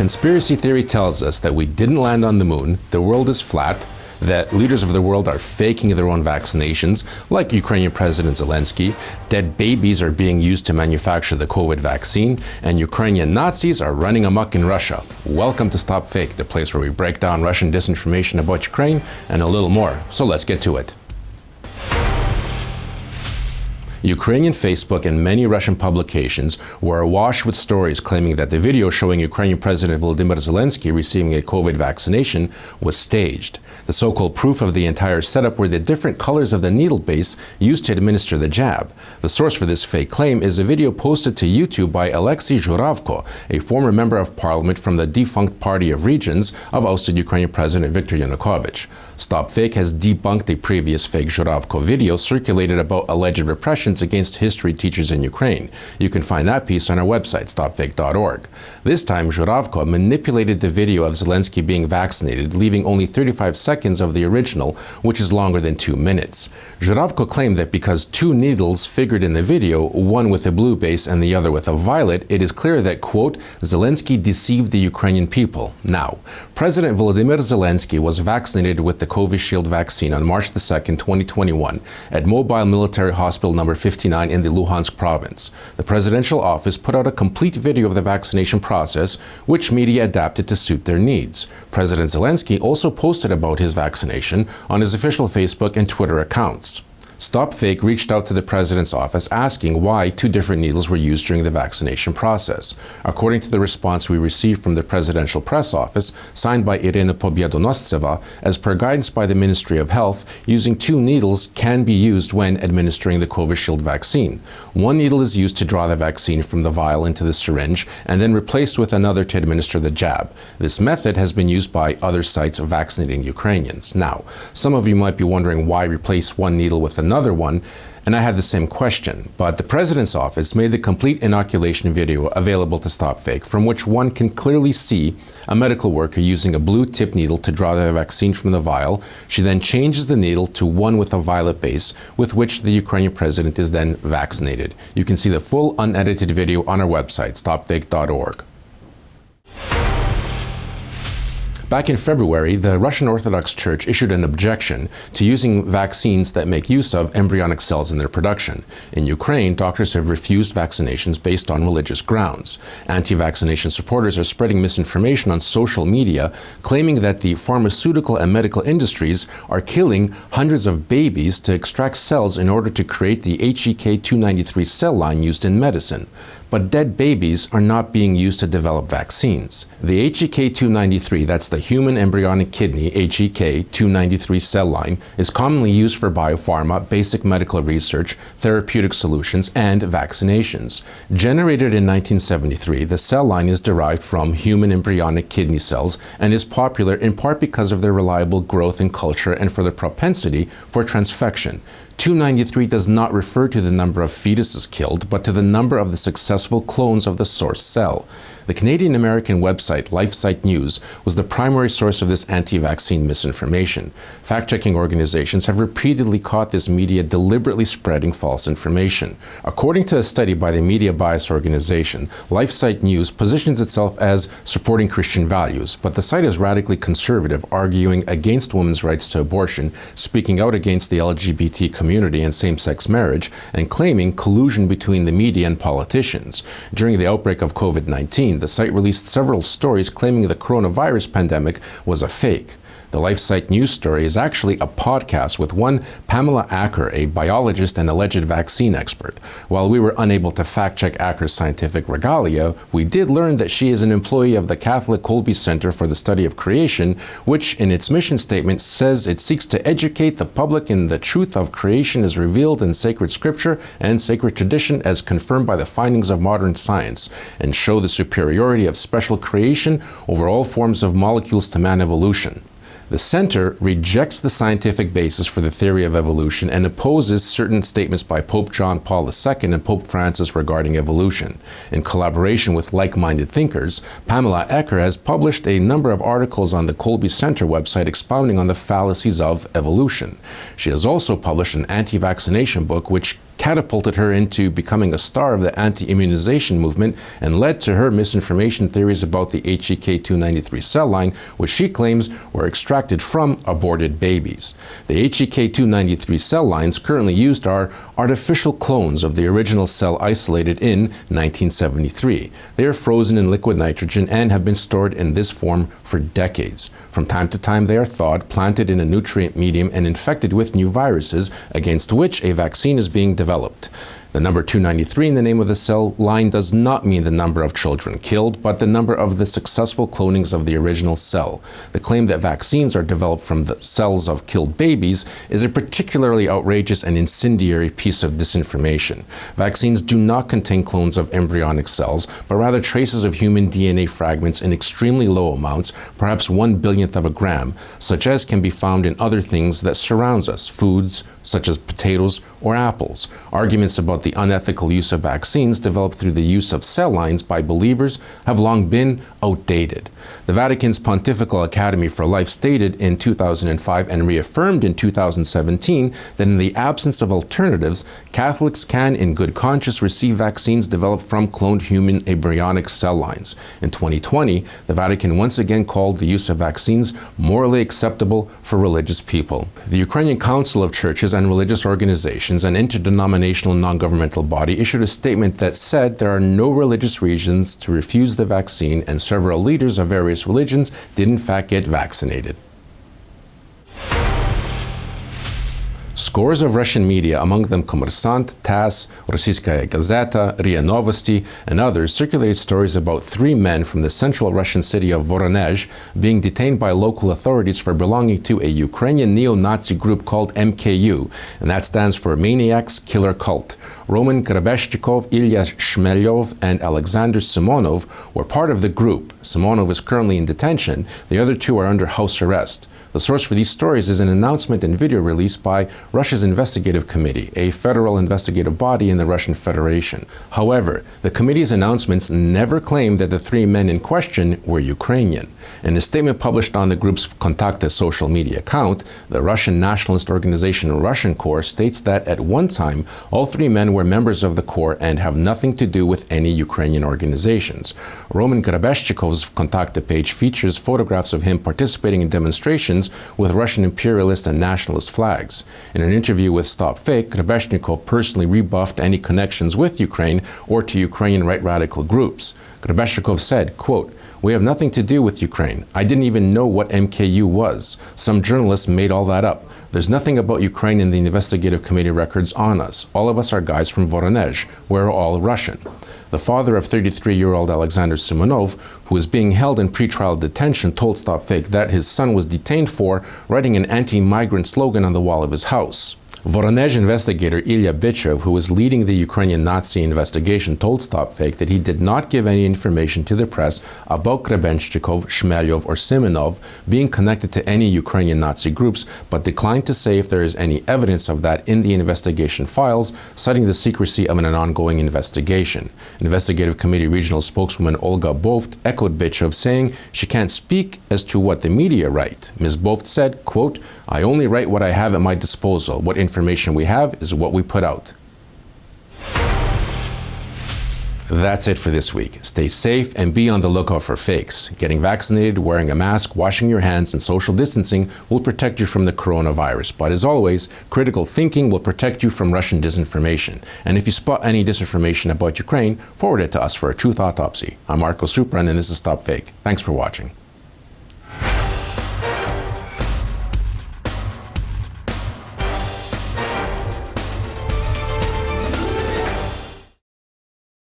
Conspiracy theory tells us that we didn't land on the moon, the world is flat, that leaders of the world are faking their own vaccinations, like Ukrainian President Zelensky, dead babies are being used to manufacture the COVID vaccine, and Ukrainian Nazis are running amok in Russia. Welcome to StopFake, the place where we break down Russian disinformation about Ukraine and a little more. So let's get to it. Ukrainian Facebook and many Russian publications were awash with stories claiming that the video showing Ukrainian President Volodymyr Zelensky receiving a COVID vaccination was staged. The so-called proof of the entire setup were the different colors of the needle base used to administer the jab. The source for this fake claim is a video posted to YouTube by Alexei Zhuravko, a former member of parliament from the defunct Party of Regions of ousted Ukrainian President Viktor Yanukovych. StopFake has debunked a previous fake Zhuravko video circulated about alleged repressions against history teachers in Ukraine. You can find that piece on our website, StopFake.org. This time, Zhuravko manipulated the video of Zelensky being vaccinated, leaving only 35 seconds of the original, which is longer than 2 minutes. Zhuravko claimed that because two needles figured in the video, one with a blue base and the other with a violet, it is clear that, quote, Zelensky deceived the Ukrainian people. Now, President Volodymyr Zelensky was vaccinated with the Covishield vaccine on March 2, 2021, at Mobile Military Hospital number 59 in the Luhansk province. The presidential office put out a complete video of the vaccination process, which media adapted to suit their needs. President Zelensky also posted about his vaccination on his official Facebook and Twitter accounts. StopFake reached out to the president's office asking why two different needles were used during the vaccination process. According to the response we received from the presidential press office, signed by Irina Pobyedonostseva, as per guidance by the Ministry of Health, using two needles can be used when administering the Covishield vaccine. One needle is used to draw the vaccine from the vial into the syringe and then replaced with another to administer the jab. This method has been used by other sites vaccinating Ukrainians. Now, some of you might be wondering why replace one needle with another one, and I had the same question, but the president's office made the complete inoculation video available to StopFake, from which one can clearly see a medical worker using a blue tip needle to draw the vaccine from the vial. She then changes the needle to one with a violet base, with which the Ukrainian president is then vaccinated. You can see the full unedited video on our website, StopFake.org. Back in February, the Russian Orthodox Church issued an objection to using vaccines that make use of embryonic cells in their production. In Ukraine, doctors have refused vaccinations based on religious grounds. Anti-vaccination supporters are spreading misinformation on social media, claiming that the pharmaceutical and medical industries are killing hundreds of babies to extract cells in order to create the HEK293 cell line used in medicine. But dead babies are not being used to develop vaccines. The HEK293, that's the human embryonic kidney, HEK293 cell line, is commonly used for biopharma, basic medical research, therapeutic solutions, and vaccinations. Generated in 1973, the cell line is derived from human embryonic kidney cells and is popular in part because of their reliable growth in culture and for the propensity for transfection. 293 does not refer to the number of fetuses killed, but to the number of the successful clones of the source cell. The Canadian-American website LifeSite News was the primary source of this anti-vaccine misinformation. Fact-checking organizations have repeatedly caught this media deliberately spreading false information. According to a study by the Media Bias Organization, LifeSite News positions itself as supporting Christian values, but the site is radically conservative, arguing against women's rights to abortion, speaking out against the LGBT community and same-sex marriage, and claiming collusion between the media and politicians. During the outbreak of COVID-19, the site released several stories claiming the coronavirus pandemic was a fake. The LifeSite News story is actually a podcast with one Pamela Acker, a biologist and alleged vaccine expert. While we were unable to fact-check Acker's scientific regalia, we did learn that she is an employee of the Catholic Colby Center for the Study of Creation, which in its mission statement says it seeks to educate the public in the truth of creation as revealed in sacred scripture and sacred tradition as confirmed by the findings of modern science, and show the superiority of special creation over all forms of molecules to man evolution. The center rejects the scientific basis for the theory of evolution and opposes certain statements by Pope John Paul II and Pope Francis regarding evolution. In collaboration with like-minded thinkers, Pamela Acker has published a number of articles on the Colby Center website expounding on the fallacies of evolution. She has also published an anti-vaccination book which catapulted her into becoming a star of the anti-immunization movement and led to her misinformation theories about the HEK293 cell line, which she claims were extracted from aborted babies. The HEK293 cell lines currently used are artificial clones of the original cell isolated in 1973. They are frozen in liquid nitrogen and have been stored in this form for decades. From time to time, they are thawed, planted in a nutrient medium, and infected with new viruses against which a vaccine is being developed. The number 293 in the name of the cell line does not mean the number of children killed, but the number of the successful clonings of the original cell. The claim that vaccines are developed from the cells of killed babies is a particularly outrageous and incendiary piece of disinformation. Vaccines do not contain clones of embryonic cells, but rather traces of human DNA fragments in extremely low amounts, perhaps 1/1,000,000th of a gram, such as can be found in other things that surrounds us, foods such as potatoes or apples. Arguments about the unethical use of vaccines developed through the use of cell lines by believers have long been outdated. The Vatican's Pontifical Academy for Life stated in 2005 and reaffirmed in 2017 that in the absence of alternatives, Catholics can in good conscience receive vaccines developed from cloned human embryonic cell lines. In 2020, the Vatican once again called the use of vaccines morally acceptable for religious people. The Ukrainian Council of Churches and Religious Organizations, an interdenominational non-governmental body, issued a statement that said there are no religious reasons to refuse the vaccine, and several leaders of various religions did in fact get vaccinated. Scores of Russian media, among them Kommersant, TASS, Rossiyskaya Gazeta, RIA Novosti, and others, circulated stories about 3 men from the central Russian city of Voronezh being detained by local authorities for belonging to a Ukrainian neo-Nazi group called MKU, and that stands for Maniacs Killer Cult. Roman Grebeshchikov, Ilya Shmelyov, and Alexander Simonov were part of the group. Simonov is currently in detention. The other 2 are under house arrest. The source for these stories is an announcement and video released by Russia's Investigative Committee, a federal investigative body in the Russian Federation. However, the committee's announcements never claimed that the 3 men in question were Ukrainian. In a statement published on the group's Kontakte social media account, the Russian nationalist organization Russian Corps states that at one time, all 3 men were members of the Corps and have nothing to do with any Ukrainian organizations. Roman Grebeshchikov's Kontakte page features photographs of him participating in demonstrations with Russian imperialist and nationalist flags. In an interview with StopFake, Grebeshchikov personally rebuffed any connections with Ukraine or to Ukrainian right radical groups. Grebeshchikov said, quote, "We have nothing to do with Ukraine. I didn't even know what MKU was. Some journalists made all that up. There's nothing about Ukraine in the investigative committee records on us. All of us are guys from Voronezh. We're all Russian." The father of 33-year-old Alexander Simonov, who is being held in pretrial detention, told StopFake that his son was detained for writing an anti-migrant slogan on the wall of his house. Voronezh investigator Ilya Bichev, who was leading the Ukrainian Nazi investigation, told StopFake that he did not give any information to the press about Grebeshchikov, Shmelyov, or Simonov being connected to any Ukrainian Nazi groups, but declined to say if there is any evidence of that in the investigation files, citing the secrecy of an ongoing investigation. Investigative Committee Regional Spokeswoman Olga Boft echoed Bichev, saying she can't speak as to what the media write. Ms. Boft said, quote, "I only write what I have at my disposal. What information we have is what we put out." That's it for this week. Stay safe and be on the lookout for fakes. Getting vaccinated, wearing a mask, washing your hands, and social distancing will protect you from the coronavirus. But as always, critical thinking will protect you from Russian disinformation. And if you spot any disinformation about Ukraine, forward it to us for a truth autopsy. I'm Marko, Suprun, and this is StopFake. Thanks for watching.